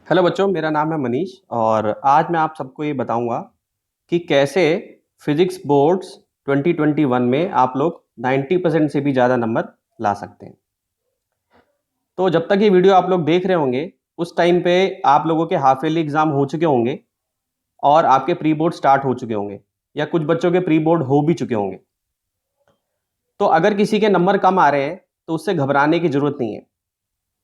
Hello बच्चों, मेरा नाम है मनीष और आज मैं आप सबको ये बताऊंगा कि कैसे फिजिक्स बोर्ड्स 2021 में आप लोग 90% से भी ज़्यादा नंबर ला सकते हैं। तो जब तक ये वीडियो आप लोग देख रहे होंगे उस टाइम पे आप लोगों के हाफ ईयरली एग्ज़ाम हो चुके होंगे और आपके प्री बोर्ड स्टार्ट हो चुके होंगे या कुछ बच्चों के प्री बोर्ड हो भी चुके होंगे। तो अगर किसी के नंबर कम आ रहे हैं तो उससे घबराने की ज़रूरत नहीं है,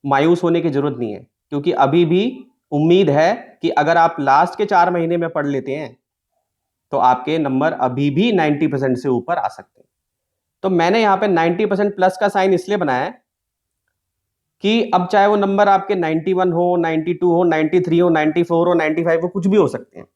मायूस होने की ज़रूरत नहीं है, क्योंकि अभी भी उम्मीद है कि अगर आप लास्ट के 4 महीने में पढ़ लेते हैं तो आपके नंबर अभी भी 90% से ऊपर आ सकते हैं। तो मैंने यहाँ पे 90% प्लस का साइन इसलिए बनाया है कि अब चाहे वो नंबर आपके 91 हो, 92 हो, 93 हो, 94 हो, 95 हो, कुछ भी हो सकते हैं।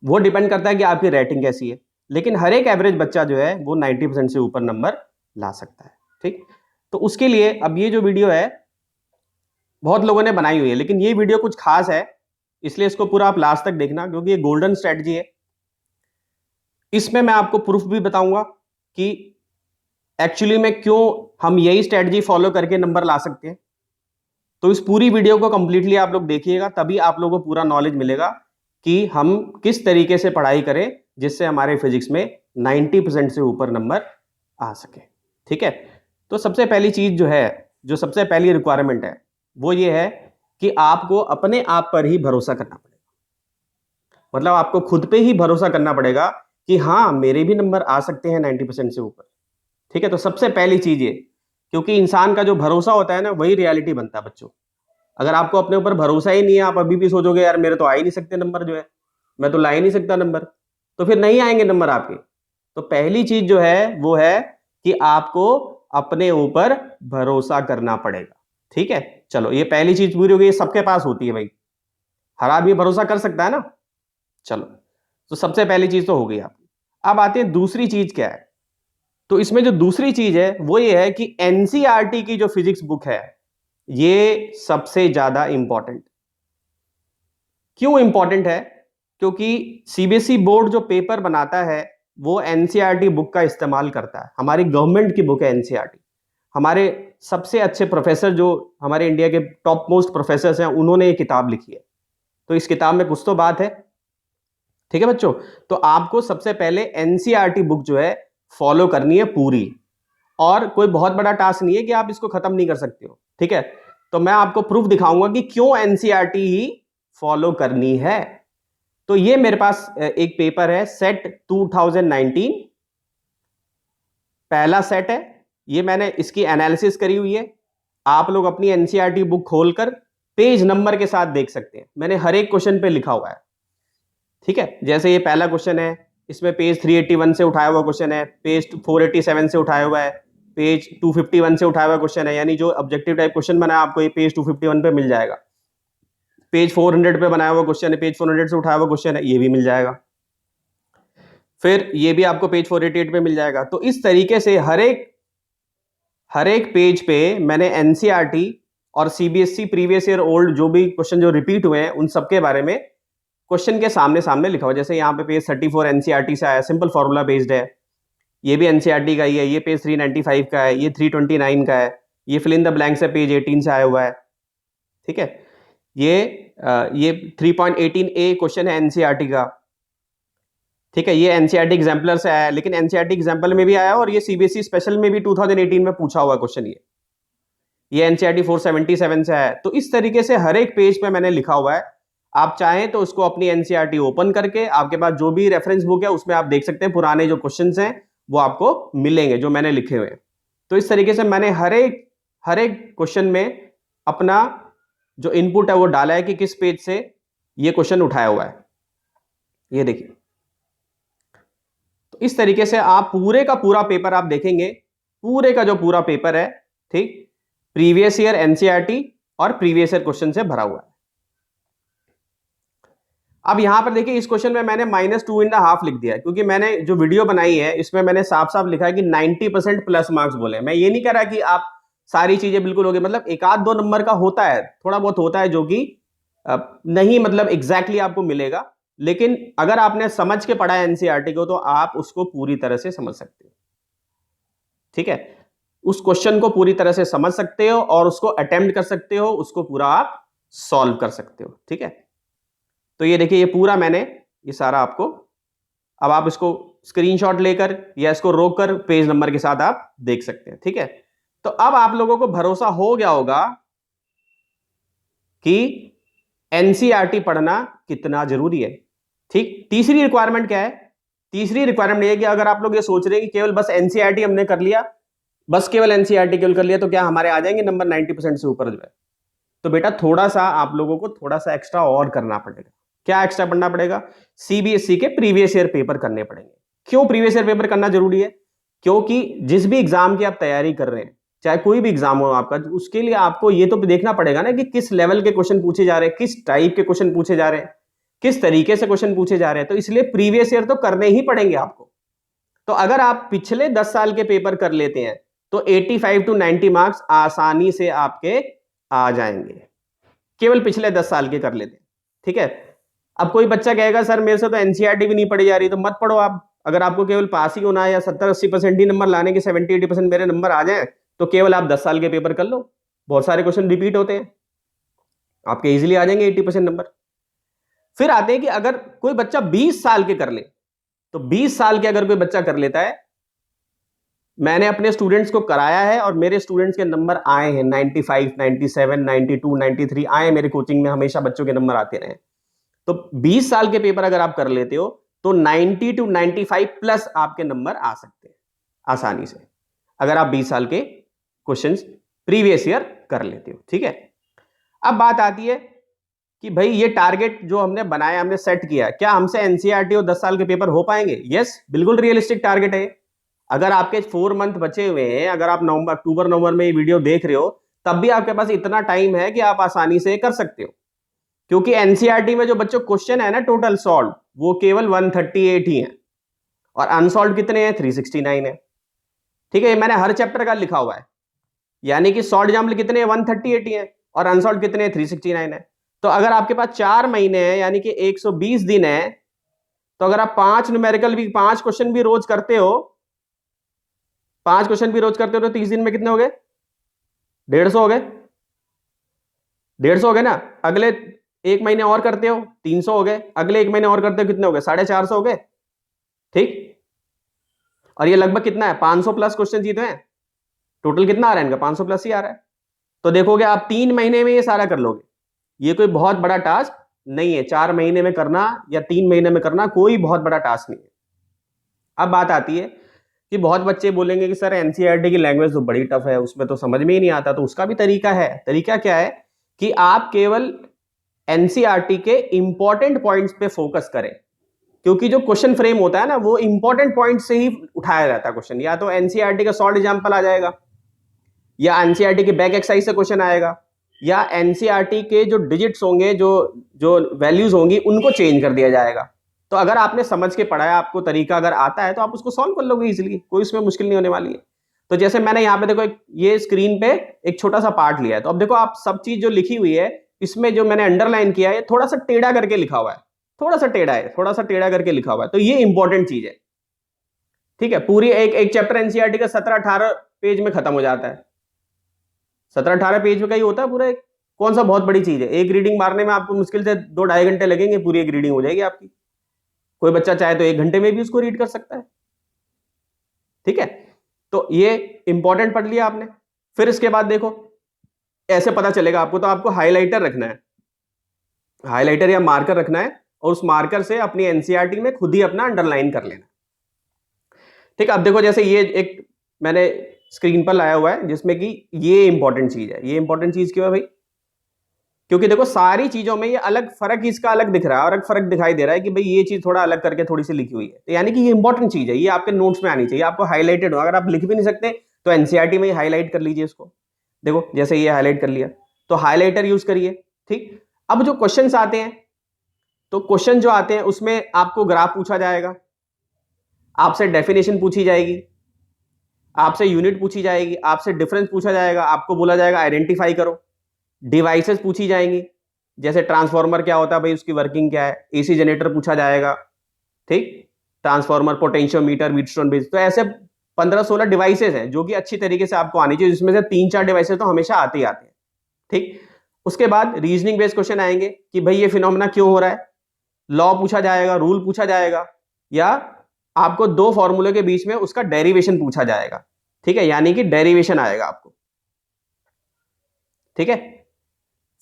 वो डिपेंड करता है कि आपकी रेटिंग कैसी है, लेकिन हर एक एवरेज बच्चा जो है वो 90% से ऊपर नंबर ला सकता है। ठीक, तो उसके लिए अब ये जो वीडियो है बहुत लोगों ने बनाई हुई है, लेकिन ये वीडियो कुछ खास है, इसलिए इसको पूरा आप लास्ट तक देखना, क्योंकि ये गोल्डन स्ट्रेटजी है। इसमें मैं आपको प्रूफ भी बताऊंगा कि एक्चुअली में क्यों हम यही स्ट्रेटजी फॉलो करके नंबर ला सकते हैं। तो इस पूरी वीडियो को कंप्लीटली आप लोग देखिएगा, तभी आप लोगों को पूरा नॉलेज मिलेगा कि हम किस तरीके से पढ़ाई करें जिससे हमारे फिजिक्स में 90% से ऊपर नंबर आ सके। ठीक है, तो सबसे पहली चीज जो है, जो सबसे पहली रिक्वायरमेंट है, वो ये है कि आपको अपने आप पर ही भरोसा करना पड़ेगा। मतलब आपको खुद पे ही भरोसा करना पड़ेगा कि हाँ, मेरे भी नंबर आ सकते हैं 90% से ऊपर। ठीक है, तो सबसे पहली चीज ये, क्योंकि इंसान का जो भरोसा होता है ना, वही रियलिटी बनता है बच्चों। अगर आपको अपने ऊपर भरोसा ही नहीं है, आप अभी भी सोचोगे यार मेरे तो आ ही नहीं सकते नंबर, जो है मैं तो ला ही नहीं सकता नंबर, तो फिर नहीं आएंगे नंबर आपके। तो पहली चीज जो है वो है कि आपको अपने ऊपर भरोसा करना पड़ेगा। ठीक है, चलो ये पहली चीज पूरी हो गई, सबके पास होती है भाई, हर आदमी भरोसा कर सकता है ना। चलो, तो सबसे पहली चीज तो हो गई आपकी। अब आते हैं दूसरी चीज क्या है। तो इसमें जो दूसरी चीज है वो ये है कि एनसीईआरटी की जो फिजिक्स बुक है ये सबसे ज्यादा इंपॉर्टेंट। क्यों इंपॉर्टेंट है? क्योंकि सीबीएसई बोर्ड जो पेपर बनाता है वो एनसीईआरटी बुक का इस्तेमाल करता है। हमारी गवर्नमेंट की बुक है एनसीईआरटी। हमारे सबसे अच्छे प्रोफेसर, जो हमारे इंडिया के टॉप मोस्ट प्रोफेसर हैं, उन्होंने ये किताब लिखी है। तो इस किताब में कुछ तो बात है। ठीक है बच्चों, तो आपको सबसे पहले एनसीईआरटी बुक जो है फॉलो करनी है पूरी, और कोई बहुत बड़ा टास्क नहीं है कि आप इसको खत्म नहीं कर सकते हो। ठीक है, तो मैं आपको प्रूफ दिखाऊंगा कि क्यों एनसीईआरटी ही फॉलो करनी है। तो ये मेरे पास एक पेपर है, सेट 2019, पहला सेट है। ये मैंने इसकी एनालिसिस करी हुई है। आप लोग अपनी एनसीईआरटी बुक खोलकर पेज नंबर के साथ देख सकते हैं, मैंने हर एक क्वेश्चन पे लिखा हुआ है। ठीक है, जैसे ये पहला क्वेश्चन है, इसमें पेज 381 से उठाया हुआ क्वेश्चन है, पेज 487 से उठाया हुआ है, पेज 251 से उठाया हुआ क्वेश्चन है, यानी जो ऑब्जेक्टिव टाइप क्वेश्चन बना आपको ये पेज 251 पे मिल जाएगा। पेज 400 पे बनाया हुआ क्वेश्चन है, पेज 400 से उठाया हुआ क्वेश्चन है, ये भी मिल जाएगा। फिर ये भी आपको पेज 488 पे मिल जाएगा। तो इस तरीके से हर एक पेज पे मैंने एनसीईआरटी और सीबीएसई प्रीवियस ईयर ओल्ड जो भी क्वेश्चन जो रिपीट हुए हैं उन सबके बारे में क्वेश्चन के सामने सामने लिखा हुआ। जैसे यहाँ पे पेज 34 एनसीईआरटी से आया, सिंपल फॉर्मूला बेस्ड है। ये भी एनसीईआरटी का ही है। ये पेज 395 का है, ये 329 का है, ये फिल इन द ब्लैंक से पेज 18 से आया हुआ है। ठीक है, ये 3.18 ए क्वेश्चन है एनसीईआरटी का। ठीक है, ये एनसीईआरटी एग्जाम्पलर से आया है, लेकिन एनसीईआरटी एग्जाम्पल में भी आया और ये सीबीएसई स्पेशल में भी 2018 में पूछा हुआ क्वेश्चन। ये एनसीईआरटी 477 से आया है। तो इस तरीके से हर एक पेज पे मैंने लिखा हुआ है। आप चाहें तो उसको अपनी एनसीईआरटी ओपन करके, आपके पास जो भी रेफरेंस बुक है उसमें आप देख सकते हैं, पुराने जो क्वेश्चंस हैं वो आपको मिलेंगे जो मैंने लिखे हुए हैं। तो इस तरीके से मैंने हर एक क्वेश्चन में अपना जो इनपुट है वो डाला है कि किस पेज से ये क्वेश्चन उठाया हुआ है। ये देखिए, तो इस तरीके से आप पूरे का पूरा पेपर आप देखेंगे, पूरे का जो पूरा पेपर है, ठीक, प्रीवियस ईयर एनसीईआरटी और प्रीवियस ईयर क्वेश्चन से भरा हुआ है। अब यहां पर देखिए, इस क्वेश्चन में मैंने -2.5 लिख दिया है, क्योंकि मैंने जो वीडियो बनाई है इसमें मैंने साफ साफ लिखा है कि 90% प्लस मार्क्स बोले। मैं ये नहीं कह रहा कि आप सारी चीजें बिल्कुल हो गई, मतलब एक आध दो नंबर का होता है, थोड़ा बहुत होता है, जो कि नहीं मतलब एग्जैक्टली आपको मिलेगा। लेकिन अगर आपने समझ के पढ़ा है एनसीईआरटी को तो आप उसको पूरी तरह से समझ सकते हो। ठीक है, उस क्वेश्चन को पूरी तरह से समझ सकते हो और उसको अटेम्प्ट कर सकते हो, उसको पूरा आप सॉल्व कर सकते हो। ठीक है, तो ये देखिए, ये पूरा मैंने ये सारा आपको, अब आप इसको स्क्रीनशॉट लेकर या इसको रोक कर पेज नंबर के साथ आप देख सकते हैं। ठीक है, तो अब आप लोगों को भरोसा हो गया होगा कि एनसीईआरटी पढ़ना कितना जरूरी है। ठीक, तीसरी रिक्वायरमेंट क्या है? तीसरी रिक्वायरमेंट ये है कि अगर आप लोग ये सोच रहे हैं कि केवल बस एनसीईआरटी हमने कर लिया, बस केवल एनसीईआरटी केवल कर लिया तो क्या हमारे आ जाएंगे नंबर 90% से ऊपर जो है, तो बेटा थोड़ा सा आप लोगों को थोड़ा सा एक्स्ट्रा और करना पड़ेगा। क्या एक्स्ट्रा पढ़ना पड़ेगा? सीबीएसई के प्रीवियस ईयर पेपर करने पड़ेंगे। क्यों प्रीवियस ईयर पेपर करना जरूरी है? क्योंकि जिस भी एग्जाम की आप तैयारी कर रहे हैं, चाहे कोई भी एग्जाम हो आपका, उसके लिए आपको ये तो देखना पड़ेगा ना कि किस लेवल के क्वेश्चन पूछे जा रहे हैं, किस टाइप के क्वेश्चन पूछे जा रहे हैं, किस तरीके से क्वेश्चन पूछे जा रहे हैं। तो इसलिए प्रीवियस ईयर तो करने ही पड़ेंगे आपको। तो अगर आप पिछले 10 साल के पेपर कर लेते हैं तो 85 to 90 मार्क्स आसानी से आपके आ जाएंगे, केवल पिछले 10 साल के कर लेते हैं। ठीक है, अब कोई बच्चा कहेगा सर मेरे से तो एनसीईआरटी भी नहीं पढ़ी जा रही, तो मत पढ़ो आप। अगर आपको केवल पास ही होना है या 70-80% ही नंबर लाने के, 70-80% मेरे नंबर आ जाए, तो केवल आप 10 साल के पेपर कर लो, बहुत सारे क्वेश्चन रिपीट होते हैं, आपके इजीली आ जाएंगे 80% नंबर। फिर आते हैं कि अगर कोई बच्चा 20 साल के कर ले, तो 20 साल के अगर कोई बच्चा कर लेता है, मैंने अपने स्टूडेंट्स को कराया है और मेरे स्टूडेंट्स के नंबर आए हैं 95, 97, 92, 93 आए, मेरे कोचिंग में हमेशा बच्चों के नंबर आते रहे। तो 20 साल के पेपर अगर आप कर लेते हो तो 90 to 95 प्लस आपके नंबर आ सकते हैं आसानी से, अगर आप 20 साल के क्वेश्चंस प्रीवियस ईयर कर लेते हो। ठीक है, अब बात आती है कि भाई ये टारगेट जो हमने बनाया, हमने सेट किया, क्या हमसे एनसीईआरटी और 10 साल के पेपर हो पाएंगे? यस, बिल्कुल रियलिस्टिक टारगेट है। अगर आपके 4 मंथ बचे हुए हैं, अगर आप अक्टूबर नवंबर में ये वीडियो देख रहे हो, तब भी आपके पास इतना टाइम है कि आप आसानी से कर सकते हो। क्योंकि एनसीईआरटी में जो बच्चों क्वेश्चन है ना टोटल सॉल्व, वो केवल 138 ही है, और अनसॉल्व कितने हैं? 369 है। ठीक है, ये मैंने हर चैप्टर का लिखा हुआ है, यानी कि सॉल्व एग्जाम्पल कितने हैं? 138 ही है, और अनसॉल्व कितने हैं? 369 है। तो अगर आपके पास 4 महीने हैं, यानी कि 120 दिन है, तो अगर आप 5 न्यूमेरिकल भी, 5 क्वेश्चन भी रोज करते हो, 5 क्वेश्चन भी रोज करते हो, तो 30 दिन में कितने हो गए? 150 हो गए, 150 हो गए ना। अगले 1 महीने और करते हो, 300 हो गए। अगले 1 महीने और करते हो, कितने हो गए? 450 हो गए। ठीक, और ये लगभग कितना है? 500 प्लस क्वेश्चन जीते हैं। टोटल कितना आ रहा है इनका? 500 प्लस ही आ रहा है। तो देखोगे आप 3 महीने में ये सारा कर लोगे, ये कोई बहुत बड़ा टास्क नहीं है। 4 महीने में करना या 3 महीने में करना कोई बहुत बड़ा टास्क नहीं है। अब बात आती है कि बहुत बच्चे बोलेंगे कि सर एनसीईआरटी की लैंग्वेज तो बड़ी टफ है, उसमें तो समझ में ही नहीं आता। तो उसका भी तरीका है। तरीका क्या है कि आप केवल एनसीईआरटी के इंपॉर्टेंट पॉइंट्स पे फोकस करें, क्योंकि जो क्वेश्चन फ्रेम होता है ना, वो इंपॉर्टेंट पॉइंट से ही उठाया जाता है क्वेश्चन। या तो एनसीईआरटी का शॉर्ट एग्जांपल आ जाएगा, या एनसीईआरटी के बैक एक्सरसाइज से क्वेश्चन आएगा, या एनसीईआरटी के जो डिजिट्स होंगे, जो जो वैल्यूज होंगी, उनको चेंज कर दिया जाएगा। तो अगर आपने समझ के पढ़ा है, आपको तरीका अगर आता है, तो आप उसको सॉल्व कर लोगे इजीली, कोई उसमें मुश्किल नहीं होने वाली है। तो जैसे मैंने यहाँ पे देखो ये स्क्रीन पे एक छोटा सा पार्ट लिया है, तो अब देखो आप सब चीज जो लिखी हुई है, इसमें जो मैंने अंडरलाइन किया है थोड़ा सा टेढ़ा करके लिखा हुआ है, थोड़ा सा टेढ़ा है, थोड़ा सा टेढ़ा करके लिखा हुआ है, तो ये इंपॉर्टेंट चीज है। ठीक है, पूरी एक चैप्टर एनसीईआरटी का 17-18 पेज में खत्म हो जाता है। 17-18 पेज में का ही होता है पूरा। एक कौन सा बहुत बड़ी चीज है? एक रीडिंग मारने में आपको मुश्किल से 2-2.5 घंटे लगेंगे, पूरी एक रीडिंग हो जाएगी आपकी। कोई बच्चा चाहे तो 1 घंटे में भी उसको रीड कर सकता है। ठीक है, तो ये इंपॉर्टेंट पढ़ लिया आपने। फिर इसके बाद देखो ऐसे पता चलेगा आपको, तो आपको हाइलाइटर रखना है, हाइलाइटर या मार्कर रखना है, और उस मार्कर से अपनी एनसीईआरटी में खुद ही अपना अंडरलाइन कर लेना। ठीक है, अब देखो जैसे ये एक मैंने स्क्रीन पर लाया हुआ है, जिसमें कि ये इंपॉर्टेंट चीज है। ये इंपॉर्टेंट चीज क्यों है भाई? क्योंकि देखो सारी चीजों में ये अलग फर्क, इसका अलग दिख रहा है, और अलग फर्क दिखाई दे रहा है कि भाई ये चीज थोड़ा अलग करके थोड़ी सी लिखी हुई है, तो यानी कि ये इंपॉर्टेंट चीज है, ये आपके नोट्स में आनी चाहिए, आपको हाईलाइटेड हो। अगर आप लिख भी नहीं सकते तो एनसीईआरटी में ही हाईलाइट कर लीजिए इसको। देखो जैसे ये हाईलाइट कर लिया, तो हाईलाइटर यूज करिए। ठीक, अब जो क्वेश्चन आते हैं, तो क्वेश्चन जो आते हैं उसमें आपको ग्राफ पूछा जाएगा, आपसे डेफिनेशन पूछी जाएगी, आपसे यूनिट पूछी जाएगी, आपसे डिफरेंस पूछा जाएगा, आपको बोला जाएगा आइडेंटिफाई करो। डिवाइसेस पूछी जाएंगी, जैसे ट्रांसफार्मर क्या होता है भाई, उसकी वर्किंग क्या है। एसी जनरेटर पूछा जाएगा। ठीक, ट्रांसफार्मर, पोटेंशियोमीटर, व्हीटस्टोन ब्रिज। तो ऐसे 15-16 डिवाइसेस हैं जो कि अच्छी तरीके से आपको आनी चाहिए, जिसमें से 3-4 डिवाइसेस तो हमेशा आते ही आते हैं। ठीक, उसके बाद रीजनिंग बेस्ड क्वेश्चन आएंगे कि भाई ये फिनोमेना क्यों हो रहा है, लॉ पूछा जाएगा, रूल पूछा जाएगा, या आपको दो फॉर्मूले के बीच में उसका डेरिवेशन पूछा जाएगा, ठीक है, यानी कि डेरिवेशन आएगा आपको, ठीक है।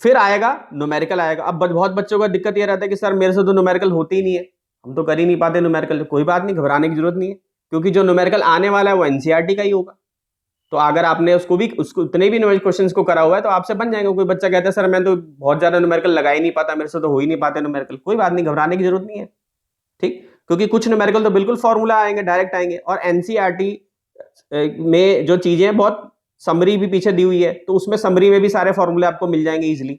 फिर आएगा न्यूमेरिकल आएगा। अब बहुत बच्चों का दिक्कत ये रहता है कि सर मेरे से तो न्यूमेरिकल होती ही नहीं है, हम तो कर ही नहीं पाते न्यूमेरिकल। कोई बात नहीं, घबराने की जरूरत नहीं है, क्योंकि जो न्यूमेरिकल आने वाला है वो एनसीईआरटी का ही होगा। तो अगर आपने उसको इतने भी क्वेश्चन को करा हुआ है तो आपसे बन जाएंगे। कोई बच्चा कहता है सर मैं तो बहुत ज्यादा न्यूमेरिकल लगा ही नहीं पाता, मेरे से तो हो ही नहीं पाते न्यूमेरिकल, कोई बात नहीं, घबराने की जरूरत नहीं है, ठीक। क्योंकि कुछ न्यूमेरिकल तो बिल्कुल फॉर्मूला आएंगे, डायरेक्ट आएंगे, और एनसीईआरटी में जो चीजें हैं बहुत समरी भी पीछे दी हुई है, तो उसमें समरी में भी सारे फॉर्मूले आपको मिल जाएंगे इजिली,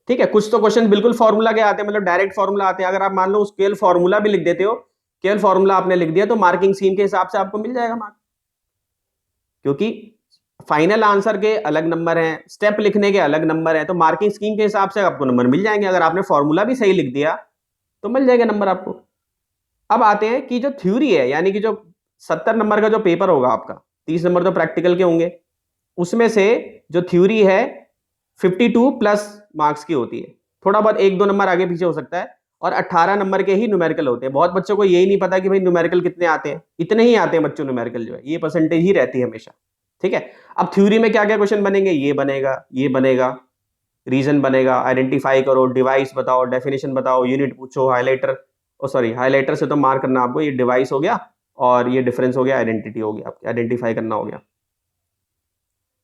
ठीक है। कुछ तो क्वेश्चन बिल्कुल फॉर्मूला के आते हैं, मतलब डायरेक्ट फॉर्मूला आते हैं। अगर आप मान लो उस केवल फॉर्मूला भी लिख देते हो, केवल फॉर्मूला आपने लिख दिया, तो मार्किंग स्कीम के हिसाब से आपको मिल जाएगा मार्क, क्योंकि फाइनल आंसर के अलग नंबर हैं, स्टेप लिखने के अलग नंबर हैं, तो मार्किंग स्कीम के हिसाब से आपको नंबर मिल जाएंगे। अगर आपने फॉर्मूला भी सही लिख दिया तो मिल जाएगा नंबर आपको। अब आते हैं कि जो थ्योरी है, यानी कि जो 70 नंबर का जो पेपर होगा आपका, 30 नंबर तो प्रैक्टिकल के होंगे, उसमें से जो थ्योरी है 52 प्लस मार्क्स की होती है, थोड़ा बहुत 1-2 नंबर आगे पीछे हो सकता है, और 18 नंबर के ही न्यूमेरिकल होते हैं। बहुत बच्चों को यही नहीं पता कि भाई न्यूमेरिकल कितने आते हैं, इतने ही आते हैं बच्चों न्यूमेरिकल, जो है ये परसेंटेज ही रहती है हमेशा, ठीक है। अब थ्योरी में क्या क्या क्वेश्चन बनेंगे, ये बनेगा, ये बनेगा, रीजन बनेगा, आइडेंटिफाई करो, डिवाइस बताओ, डेफिनेशन बताओ, यूनिट पूछो, हाईलाइटर, ओ सॉरी हाईलाइटर से तो मार्क करना आपको, ये डिवाइस हो गया और ये डिफरेंस हो गया, आइडेंटिटी हो गया, आपकी आइडेंटिफाई करना हो गया,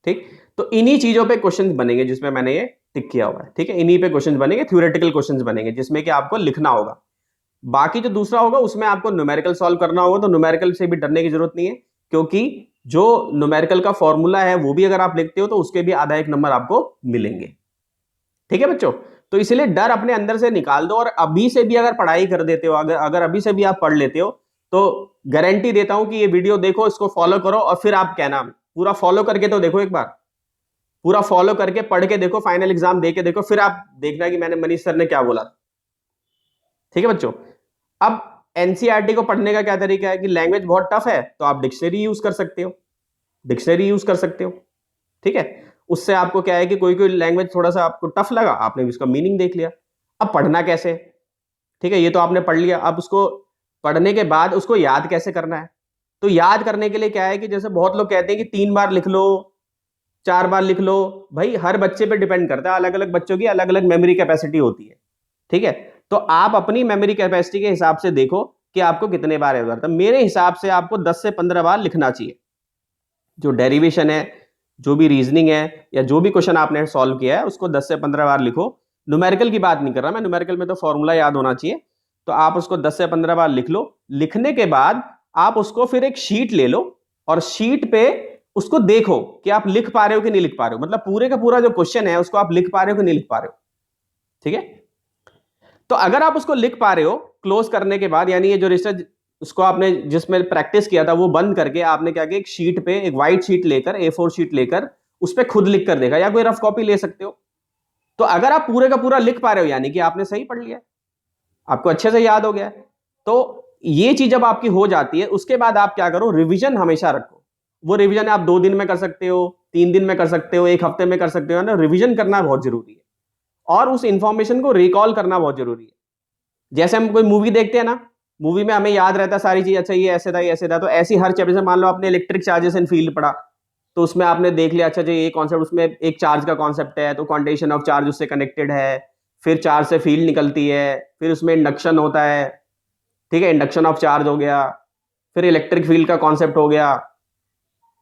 ठीक। तो इन्हीं चीजों पे क्वेश्चंस बनेंगे जिसमें मैंने ये टिक किया हुआ है, ठीक है। इन्हीं पे क्वेश्चंस बनेंगे, थ्योरेटिकल क्वेश्चंस बनेंगे जिसमें कि आपको लिखना होगा। बाकी जो दूसरा होगा उसमें आपको न्यूमेरिकल सॉल्व करना होगा, तो न्यूमेरिकल से भी डरने की जरूरत नहीं है, क्योंकि जो न्यूमेरिकल का फॉर्मूला है वो भी अगर आप लिखते हो तो उसके भी आधा एक नंबर आपको मिलेंगे, ठीक है बच्चों। तो इसलिए डर अपने अंदर से निकाल दो, और अभी से भी अगर पढ़ाई कर देते हो, अगर अभी से भी आप पढ़ लेते हो, तो गारंटी देता हूं कि ये वीडियो देखो, इसको फॉलो करो, और फिर आप कहना, पूरा फॉलो करके तो देखो, एक बार पूरा फॉलो करके पढ़ के देखो, फाइनल एग्जाम दे के देखो, फिर आप देखना कि मैंने मनीष सर ने क्या बोला, ठीक है बच्चों। अब एनसीईआरटी को पढ़ने का क्या तरीका है कि लैंग्वेज बहुत टफ है तो आप डिक्शनरी यूज कर सकते हो, डिक्शनरी यूज कर सकते हो, ठीक है। उससे आपको क्या है कि कोई कोई लैंग्वेज थोड़ा सा आपको टफ लगा, आपने उसका मीनिंग देख लिया। अब पढ़ना कैसे, ठीक है, ये तो आपने पढ़ लिया, अब उसको पढ़ने के बाद उसको याद कैसे करना है। तो याद करने के लिए क्या है कि जैसे बहुत लोग कहते हैं कि 3 बार लिख लो, 4 बार लिख लो, भाई हर बच्चे पे डिपेंड करता है, अलग अलग बच्चों की अलग अलग मेमोरी कैपेसिटी होती है, ठीक है। तो आप अपनी मेमोरी कैपेसिटी के हिसाब से देखो कि आपको कितने बार याद करता है। मेरे हिसाब से आपको 10 से 15 बार लिखना चाहिए। जो डेरिवेशन है, जो भी रीजनिंग है, या जो भी क्वेश्चन आपने सॉल्व किया है उसको 10 से 15 बार लिखो। न्यूमेरिकल की बात नहीं कर रहा मैं, न्यूमेरिकल में तो फॉर्मूला याद होना चाहिए, तो आप उसको 10 से 15 बार लिख लो। लिखने के बाद आप उसको फिर एक शीट ले लो, और शीट पे उसको देखो कि आप लिख पा रहे हो कि नहीं लिख पा रहे हो, मतलब पूरे का पूरा जो क्वेश्चन है उसको आप लिख पा रहे हो कि नहीं लिख पा रहे हो, ठीक है। तो अगर आप उसको लिख पा रहे हो क्लोज करने के बाद, यानी ये जो रिसर्च उसको आपने जिसमें प्रैक्टिस किया था वो बंद करके आपने क्या किया, एक शीट पे, एक व्हाइट शीट लेकर, A4 शीट लेकर उस पर खुद लिख कर देखा, या कोई रफ कॉपी ले सकते हो। तो अगर आप पूरे का पूरा लिख पा रहे हो यानी कि आपने सही पढ़ लिया, आपको अच्छे से याद हो गया। तो ये चीज जब आपकी हो जाती है, उसके बाद आप क्या करो, रिवीजन हमेशा रखो। वो रिवीजन आप 2 दिन में कर सकते हो, 3 दिन में कर सकते हो, 1 हफ्ते में कर सकते हो ना। रिवीजन करना बहुत जरूरी है, और उस इंफॉर्मेशन को रिकॉल करना बहुत जरूरी है। जैसे हम कोई मूवी देखते हैं ना, मूवी में हमें याद रहता है सारी चीज, अच्छा ये ऐसे था, ये ऐसे था, तो ऐसी हर चैप्टर से, मान लो आपने इलेक्ट्रिक चार्जेस इन फील्ड पढ़ा, तो उसमें आपने देख लिया अच्छा जी ये कॉन्सेप्ट, उसमें एक चार्ज का कॉन्सेप्ट है, तो क्वांटिटेशन ऑफ चार्ज उससे कनेक्टेड है, फिर चार्ज से फील्ड निकलती है, फिर उसमें इंडक्शन होता है, ठीक है, इंडक्शन ऑफ चार्ज हो गया, फिर इलेक्ट्रिक फील्ड का कॉन्सेप्ट हो गया,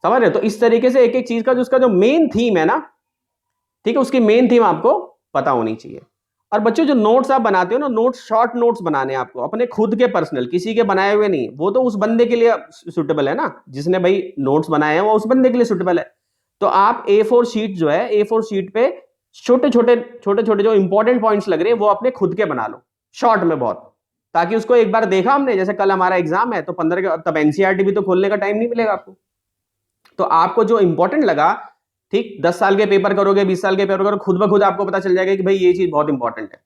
समझ रहे हो। तो इस तरीके से एक एक चीज का जो उसका जो मेन थीम है ना, ठीक है, उसकी मेन थीम आपको पता होनी चाहिए। और बच्चों जो नोट्स आप बनाते हो ना, नोट्स शॉर्ट नोट्स बनाने हैं आपको, अपने खुद के पर्सनल, किसी के बनाए हुए नहीं, वो तो उस बंदे के लिए सुटेबल है ना, जिसने भाई नोट्स बनाए हैं वो उस बंदे के लिए सुटेबल है। तो आप A4 शीट जो है, A4 शीट पे छोटे छोटे जो इंपॉर्टेंट पॉइंट्स लग रहे हैं वो अपने खुद के बना लो, शॉर्ट में बहुत, ताकि उसको एक बार देखा हमने, जैसे कल हमारा एग्जाम है तो 15 का, तब एनसीईआरटी भी तो खोलने का टाइम नहीं मिलेगा आपको। तो आपको जो इंपॉर्टेंट लगा, ठीक, 10 साल के पेपर करोगे, 20 साल के पेपर करोगे, खुद ब खुद आपको पता चल जाएगा कि भाई ये चीज बहुत इंपॉर्टेंट है,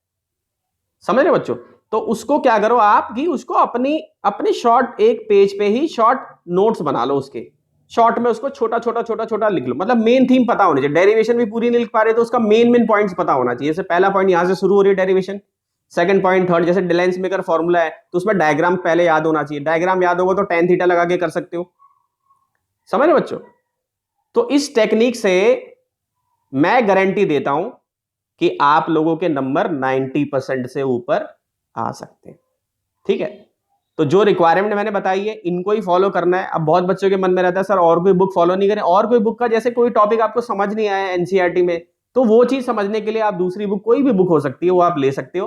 समझ रहे बच्चों। तो उसको क्या करो आप कि उसको अपनी अपने शॉर्ट, एक पेज पे ही शॉर्ट नोट्स बना लो उसके, शॉर्ट में उसको छोटा छोटा छोटा छोटा लिख लो, मतलब मेन थीम पता होनी चाहिए। डेरिवेशन भी पूरी नहीं लिख पा रहे तो उसका मेन पॉइंट्स पता होना चाहिए। जैसे पहला पॉइंट यहां से शुरू हो रही है डेरिवेशन, सेकंड पॉइंट, थर्ड, जैसे डिलेंस मेकर फॉर्मूला है तो उसमें डायग्राम पहले याद होना चाहिए। डायग्राम याद होगा तो tan थीटा लगा के कर सकते हो, समझ रहे बच्चों। तो इस टेक्निक से मैं गारंटी देता हूं कि आप लोगों के नंबर 90% से ऊपर आ सकते हैं, ठीक है। तो जो रिक्वायरमेंट मैंने बताई है इनको ही फॉलो करना है। अब बहुत बच्चों के मन में रहता है सर और कोई बुक फॉलो नहीं करें, और कोई बुक का जैसे कोई टॉपिक आपको समझ नहीं आया एनसीईआरटी में, तो वो चीज समझने के लिए आप दूसरी बुक, कोई भी बुक हो सकती है, वो आप ले सकते हो।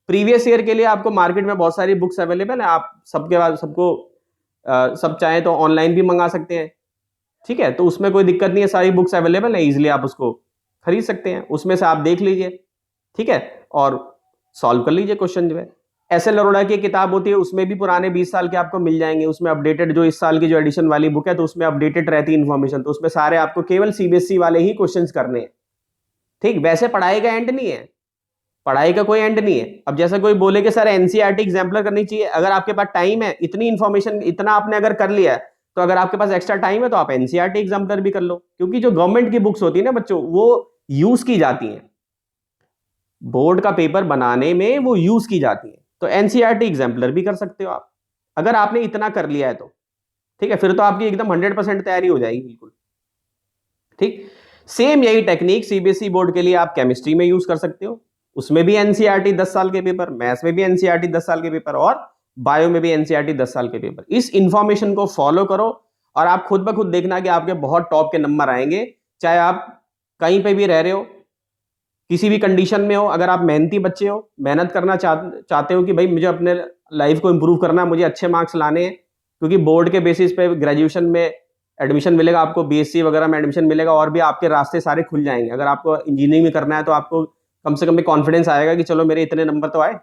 प्रीवियस ईयर के लिए आपको मार्केट में बहुत सारी बुक्स अवेलेबल है, आप सबके बाद सबको सब चाहे तो ऑनलाइन भी मंगा सकते हैं, ठीक है। तो उसमें कोई दिक्कत नहीं है, सारी बुक्स अवेलेबल है, इजिली आप उसको खरीद सकते हैं, उसमें से आप देख लीजिए, ठीक है, और सॉल्व कर लीजिए क्वेश्चन जो है। एस.एल. अरोड़ा की किताब होती है, उसमें भी पुराने 20 साल के आपको मिल जाएंगे, उसमें अपडेटेड जो इस साल की जो एडिशन वाली बुक है तो उसमें अपडेटेड रहती है इन्फॉर्मेशन, तो उसमें सारे आपको केवल सीबीएसई वाले ही क्वेश्चंस करने हैं, ठीक। वैसे पढ़ाई का एंड नहीं है, पढ़ाई का कोई एंड नहीं है। अब जैसा कोई बोले कि सर एनसीईआरटी एग्जाम्पलर करनी चाहिए, अगर आपके पास टाइम है, इतनी इन्फॉर्मेशन इतना आपने अगर कर लिया है, तो अगर आपके पास एक्स्ट्रा टाइम है तो आप एनसीईआरटी एग्जाम्पलर भी कर लो, क्योंकि जो गवर्नमेंट की बुक्स होती है ना बच्चों, वो यूज की जाती हैं, बोर्ड का पेपर बनाने में वो यूज की जाती है। तो एनसीईआरटी एग्जाम्पलर भी कर सकते हो आप, अगर आपने इतना कर लिया है तो, ठीक है। फिर तो आपकी एकदम 100% तैयारी हो जाएगी, बिल्कुल ठीक। सेम यही टेक्निक सीबीएसई बोर्ड के लिए आप केमिस्ट्री में यूज कर सकते हो, उसमें भी एनसीईआरटी 10 साल के पेपर, मैथ्स में भी एनसीईआरटी 10 साल के पेपर, और बायो में भी एनसीईआरटी 10 साल के पेपर। इस इंफॉर्मेशन को फॉलो करो और आप खुद ब खुद देखना कि आपके बहुत टॉप के नंबर आएंगे। चाहे आप कहीं पे भी रह रहे हो, किसी भी कंडीशन में हो, अगर आप मेहनती बच्चे हो, मेहनत करना चाहते हो कि भाई मुझे अपने लाइफ को इंप्रूव करना है, मुझे अच्छे मार्क्स लाने हैं, क्योंकि बोर्ड के बेसिस पे ग्रेजुएशन में एडमिशन मिलेगा आपको, बीएससी वगैरह में एडमिशन मिलेगा, और भी आपके रास्ते सारे खुल जाएंगे। अगर आपको इंजीनियरिंग में करना है तो आपको कम से कम कॉन्फिडेंस आएगा कि चलो मेरे इतने नंबर तो आए,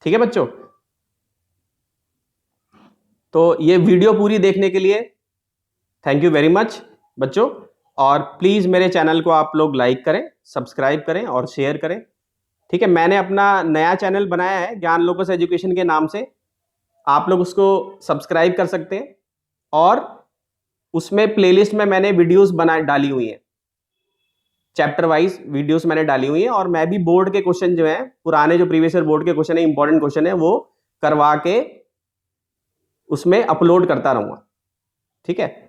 ठीक है बच्चों। तो ये वीडियो पूरी देखने के लिए थैंक यू वेरी मच बच्चों, और प्लीज मेरे चैनल को आप लोग लाइक करें, सब्सक्राइब करें और शेयर करें, ठीक है। मैंने अपना नया चैनल बनाया है ज्ञान लोकस एजुकेशन के नाम से, आप लोग उसको सब्सक्राइब कर सकते हैं, और उसमें प्लेलिस्ट में मैंने वीडियोस बना डाली हुई हैं, चैप्टर वाइज वीडियोस मैंने डाली हुई हैं, और मैं भी बोर्ड के क्वेश्चन जो हैं, पुराने जो प्रीवियस ईयर बोर्ड के क्वेश्चन है, इंपॉर्टेंट क्वेश्चन है, वो करवा के उसमें अपलोड करता रहूंगा, ठीक है।